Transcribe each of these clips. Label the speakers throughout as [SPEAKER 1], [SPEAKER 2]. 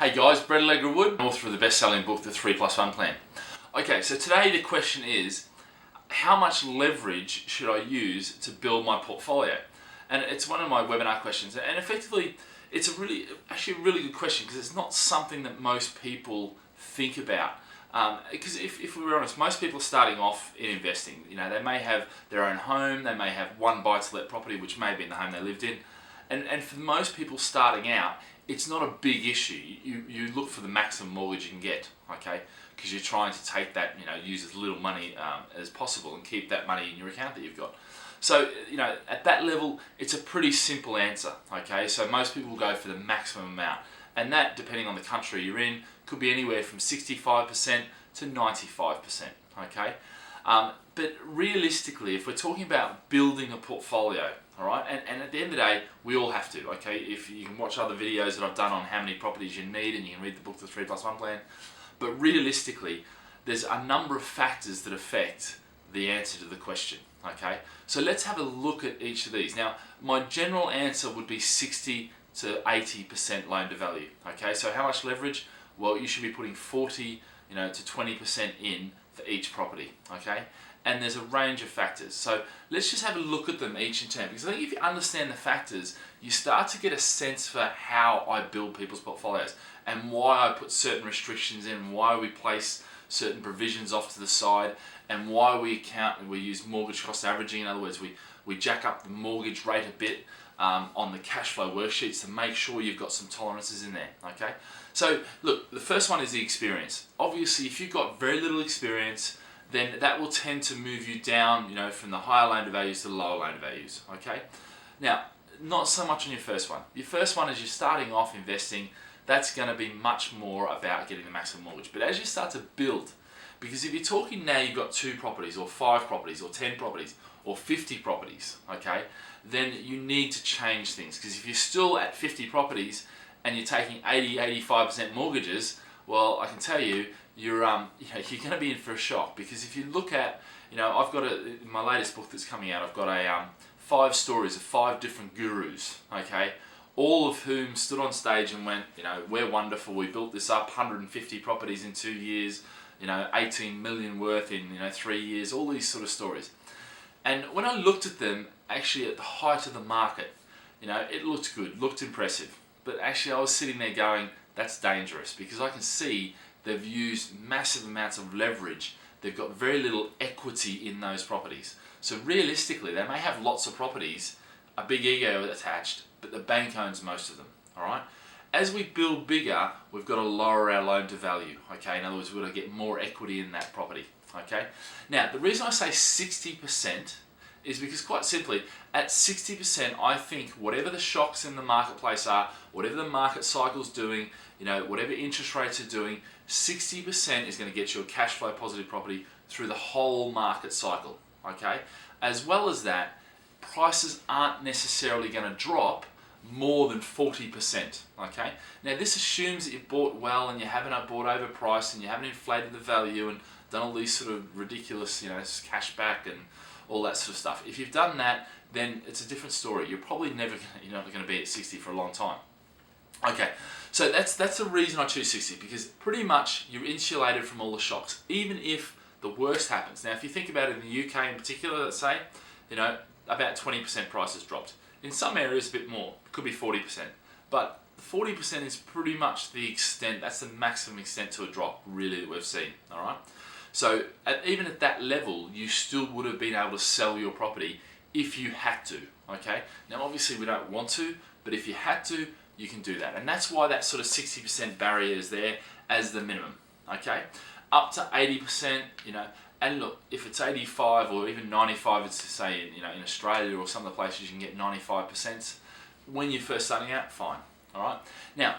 [SPEAKER 1] Hey guys, Brett Alegre-Wood, author of the best-selling book, The 3+1 Plan. Okay, so today the question is, how much leverage should I use to build my portfolio? And it's one of my webinar questions, and effectively, it's actually a really good question because it's not something that most people think about. Because if we were honest, most people are starting off in investing. You know, they may have their own home, they may have one buy-to-let property, which may be in the home they lived in. And for most people starting out, it's not a big issue. You look for the maximum mortgage you can get, okay? Because you're trying to take that, use as little money as possible and keep that money in your account that you've got. So, at that level, it's a pretty simple answer, okay? So most people will go for the maximum amount. And that, depending on the country you're in, could be anywhere from 65% to 95%, okay? But realistically, if we're talking about building a portfolio, all right, and at the end of the day, we all have to, okay? If you can watch other videos that I've done on how many properties you need, and you can read the book, The 3+1 Plan. But realistically, there's a number of factors that affect the answer to the question, okay? So let's have a look at each of these. Now, my general answer would be 60 to 80% loan to value, okay? So how much leverage? Well, you should be putting 40 to 20% in for each property, okay? And there's a range of factors. So let's just have a look at them each in turn, because I think if you understand the factors, you start to get a sense for how I build people's portfolios and why I put certain restrictions in, why we place certain provisions off to the side, and why we use mortgage cost averaging. In other words, we jack up the mortgage rate a bit on the cash flow worksheets to make sure you've got some tolerances in there, okay? So look, the first one is the experience. Obviously, if you've got very little experience, then that will tend to move you down, from the higher loan to values to the lower loan to values, okay? Now, not so much on your first one. Your first one, as you're starting off investing, that's going to be much more about getting the maximum mortgage. But as you start to build, because if you're talking now you've got 2 properties or 5 properties or 10 properties or 50 properties, okay, then you need to change things. Because if you're still at 50 properties and you're taking 80-85% mortgages, well, I can tell you, you're going to be in for a shock. Because if you look at, I've got in my latest book that's coming out, I've got 5 stories of 5 different gurus, okay, all of whom stood on stage and went, we're wonderful, we built this up, 150 properties in 2 years, 18 million worth in 3 years, all these sort of stories. And when I looked at them, actually at the height of the market, it looked good, looked impressive. But actually I was sitting there going, that's dangerous, because I can see they've used massive amounts of leverage. They've got very little equity in those properties. So realistically, they may have lots of properties, a big ego attached, but the bank owns most of them, all right? As we build bigger, we've got to lower our loan to value, okay? In other words, we've got to get more equity in that property, okay? Now, the reason I say 60% is because, quite simply, at 60%, I think whatever the shocks in the marketplace are, whatever the market cycle's doing, whatever interest rates are doing, 60% is going to get you a cash flow positive property through the whole market cycle, okay? As well as that, prices aren't necessarily going to drop more than 40%, okay? Now this assumes that you've bought well and you haven't bought overpriced and you haven't inflated the value and done all these sort of ridiculous, cash back and all that sort of stuff. If you've done that, then it's a different story. You're probably you're not going to be at 60 for a long time. Okay, so that's the reason I choose 60, because pretty much you're insulated from all the shocks, even if the worst happens. Now, if you think about it in the UK in particular, let's say, about 20% prices dropped. In some areas, a bit more, it could be 40%. But 40% is pretty much the extent, that's the maximum extent to a drop, really, that we've seen, all right? So even at that level, you still would have been able to sell your property if you had to, okay? Now, obviously, we don't want to, but if you had to, you can do that. And that's why that sort of 60% barrier is there as the minimum, okay? Up to 80%, and look, if it's 85 or even 95, it's to say, in Australia or some of the places you can get 95%. When you're first starting out, fine, all right? Now,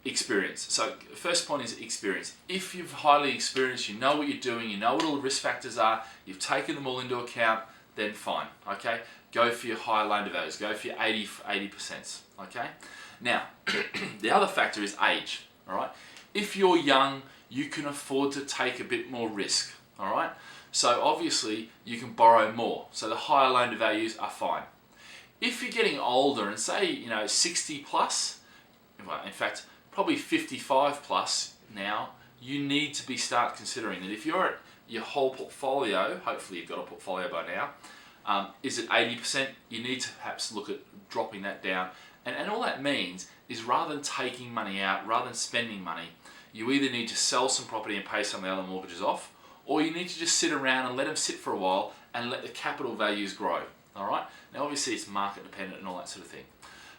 [SPEAKER 1] experience. So first point is experience. If you've highly experienced, you know what you're doing, you know what all the risk factors are, you've taken them all into account, then fine, okay? Go for your higher loan to values, go for your 80%, okay? Now, the other factor is age, all right? If you're young, you can afford to take a bit more risk, all right? So obviously, you can borrow more. So the higher loan to values are fine. If you're getting older and say, 60 plus, well, in fact, probably 55 plus now, you need to start considering that if you're at your whole portfolio, hopefully you've got a portfolio by now, is it 80%? You need to perhaps look at dropping that down. And all that means is rather than taking money out, rather than spending money, you either need to sell some property and pay some of the other mortgages off, or you need to just sit around and let them sit for a while and let the capital values grow. All right? Now obviously it's market dependent and all that sort of thing.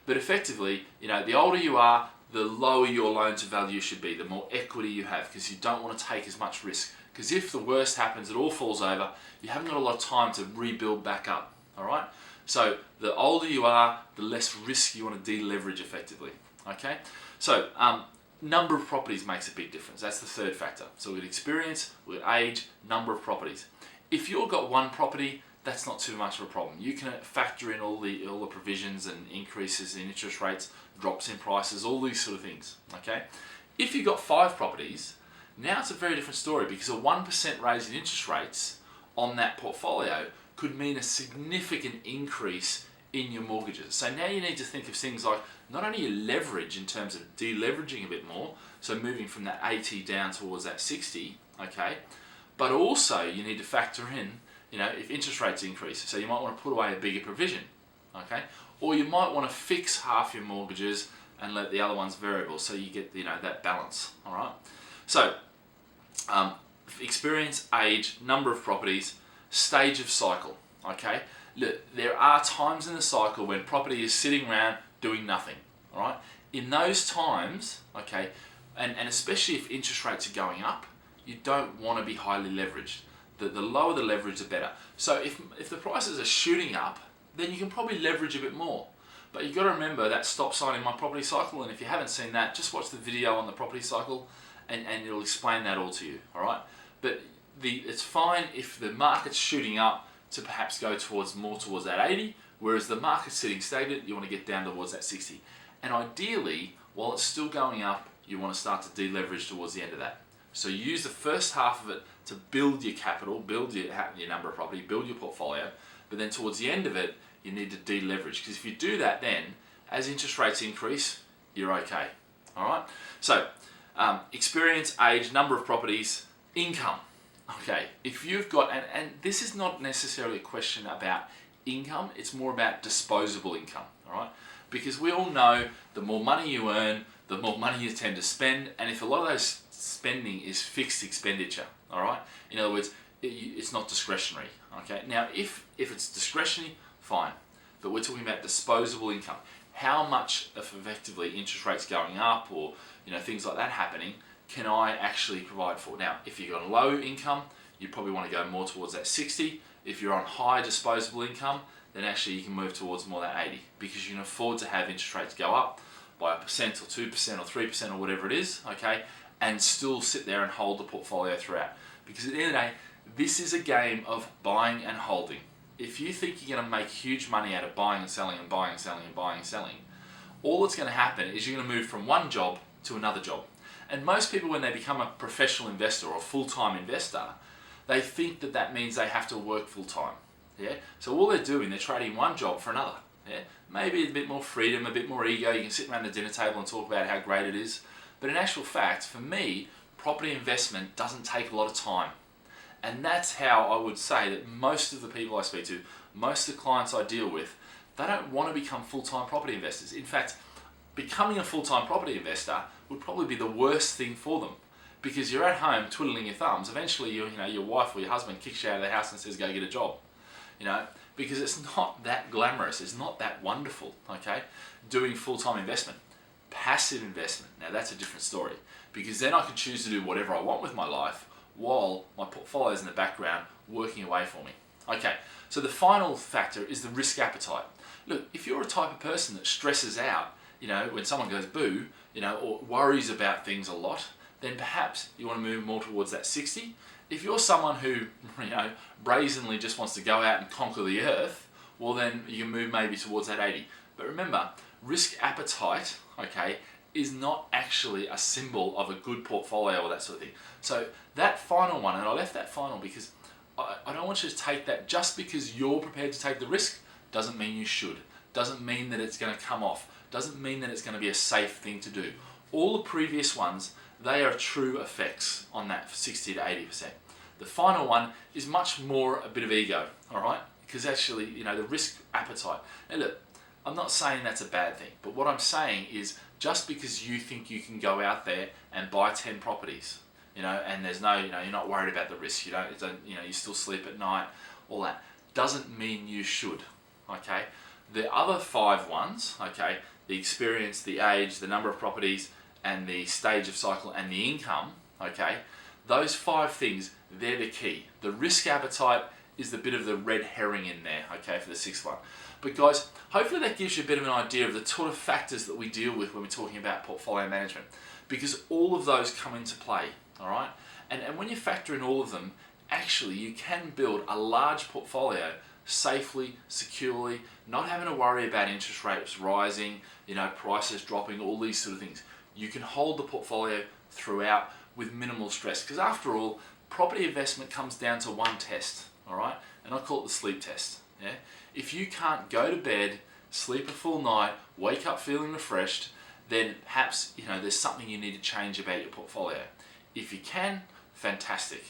[SPEAKER 1] But effectively, the older you are, the lower your loan to value should be, the more equity you have, because you don't want to take as much risk. Because if the worst happens, it all falls over, you haven't got a lot of time to rebuild back up. All right? So the older you are, the less risk you want to deleverage effectively. Okay? So number of properties makes a big difference. That's the third factor. So we've got experience, we've got age, number of properties. If you've got one property, that's not too much of a problem. You can factor in all the provisions and increases in interest rates, drops in prices, all these sort of things. Okay? If you've got 5 properties, now it's a very different story, because a 1% raise in interest rates on that portfolio could mean a significant increase in your mortgages. So now you need to think of things like not only your leverage in terms of deleveraging a bit more, so moving from that 80 down towards that 60, okay, but also you need to factor in, if interest rates increase, so you might want to put away a bigger provision, okay, or you might want to fix half your mortgages and let the other ones variable, so you get that balance. All right. So experience, age, number of properties, stage of cycle. Okay. Look, there are times in the cycle when property is sitting around doing nothing. All right. In those times, okay, and especially if interest rates are going up, you don't want to be highly leveraged. The lower the leverage, the better. So if the prices are shooting up, then you can probably leverage a bit more. But you've got to remember that stop sign in my property cycle, and if you haven't seen that, just watch the video on the property cycle and it'll explain that all to you, all right? But it's fine if the market's shooting up to perhaps go more towards that 80, whereas the market's sitting stagnant, you want to get down towards that 60. And ideally, while it's still going up, you want to start to deleverage towards the end of that. So use the first half of it to build your capital, build your number of property, build your portfolio, but then towards the end of it, you need to deleverage, because if you do that, then as interest rates increase, you're okay. All right. So experience, age, number of properties, income. Okay. If you've got, and this is not necessarily a question about income, it's more about disposable income. All right. Because we all know the more money you earn, the more money you tend to spend, and if a lot of those spending is fixed expenditure, all right. In other words, it's not discretionary. Okay. Now, if it's discretionary, fine. But we're talking about disposable income. How much of effectively interest rates going up or things like that happening can I actually provide for? Now, if you've got a low income, you probably want to go more towards that 60. If you're on high disposable income, then actually you can move towards more that 80, because you can afford to have interest rates go up by 1% or 2% or 3% or whatever it is, okay, and still sit there and hold the portfolio throughout. Because at the end of the day, this is a game of buying and holding. If you think you're going to make huge money out of buying and selling and buying and selling and buying and selling, all that's going to happen is you're going to move from one job to another job. And most people, when they become a professional investor or a full-time investor, they think that means they have to work full-time. Yeah. So all they're doing, they're trading one job for another. Yeah. Maybe a bit more freedom, a bit more ego. You can sit around the dinner table and talk about how great it is. But in actual fact, for me, property investment doesn't take a lot of time. And that's how I would say that most of the people I speak to, most of the clients I deal with, they don't want to become full-time property investors. In fact, becoming a full-time property investor would probably be the worst thing for them, because you're at home twiddling your thumbs. Eventually, your wife or your husband kicks you out of the house and says, "Go get a job," because it's not that glamorous. It's not that wonderful. Okay, doing full-time investment, passive investment. Now that's a different story, because then I can choose to do whatever I want with my life, while my portfolio is in the background working away for me. Okay, so the final factor is the risk appetite. Look, if you're a type of person that stresses out, when someone goes boo, or worries about things a lot, then perhaps you want to move more towards that 60. If you're someone who, brazenly just wants to go out and conquer the earth, well then you can move maybe towards that 80. But remember, risk appetite, okay, is not actually a symbol of a good portfolio or that sort of thing. So that final one, and I left that final because I don't want you to take that just because you're prepared to take the risk, doesn't mean you should. Doesn't mean that it's going to come off. Doesn't mean that it's going to be a safe thing to do. all the previous ones, they are true effects on that 60 to 80%. The final one is much more a bit of ego, all right? Because actually, the risk appetite. Now look, I'm not saying that's a bad thing, but what I'm saying is just because you think you can go out there and buy 10 properties, and there's no, you're not worried about the risk, you still sleep at night, all that, doesn't mean you should, okay? The other 5 ones, okay, the experience, the age, the number of properties, and the stage of cycle, and the income, okay, those 5 things, they're the key. The risk appetite is the bit of the red herring in there, okay, for the 6th one. But guys, hopefully that gives you a bit of an idea of the sort of factors that we deal with when we're talking about portfolio management, because all of those come into play, all right? And when you factor in all of them, actually you can build a large portfolio safely, securely, not having to worry about interest rates rising, prices dropping, all these sort of things. You can hold the portfolio throughout with minimal stress, because after all, property investment comes down to one test, all right? And I call it the sleep test. Yeah? If you can't go to bed, sleep a full night, wake up feeling refreshed, then perhaps there's something you need to change about your portfolio. If you can, fantastic.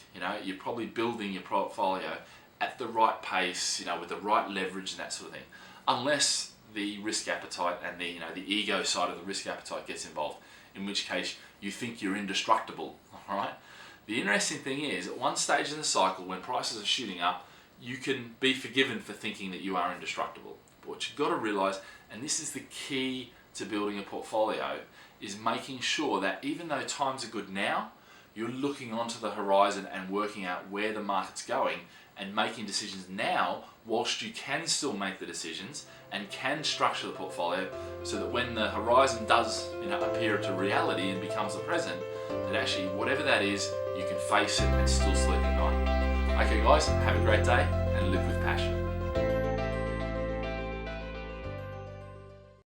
[SPEAKER 1] You're probably building your portfolio at the right pace, with the right leverage and that sort of thing. Unless the risk appetite and the ego side of the risk appetite gets involved, in which case you think you're indestructible, all right? The interesting thing is, at one stage in the cycle, when prices are shooting up, you can be forgiven for thinking that you are indestructible. But what you've got to realize, and this is the key to building a portfolio, is making sure that even though times are good now, you're looking onto the horizon and working out where the market's going and making decisions now whilst you can still make the decisions and can structure the portfolio so that when the horizon does appear to reality and becomes the present, that actually whatever that is, you can face it and still sleep at night. Okay guys, have a great day and live with passion.